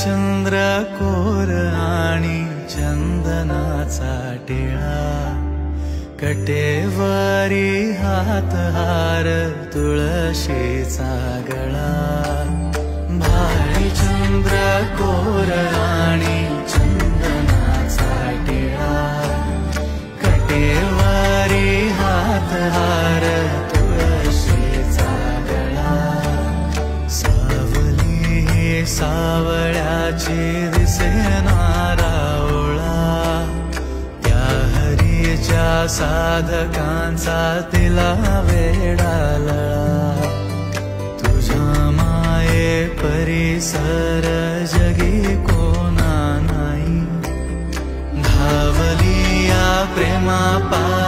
चंद्रकोर आणि चंदनाचा टिळा, कटेवारी हातहार तुळशीचा गळा. भारी चंद्रकोर आणि चंदनाचा टिळा, कटेवारी हातहार तुळशीचा गळा. सावली ही सावळ्याची दिसेनारा ओळा, त्या हरीच्या साधकांचा तिला वेडालळा. तुझ्या माये परिसर जगी कोणा नाही, धावली या प्रेमा पाय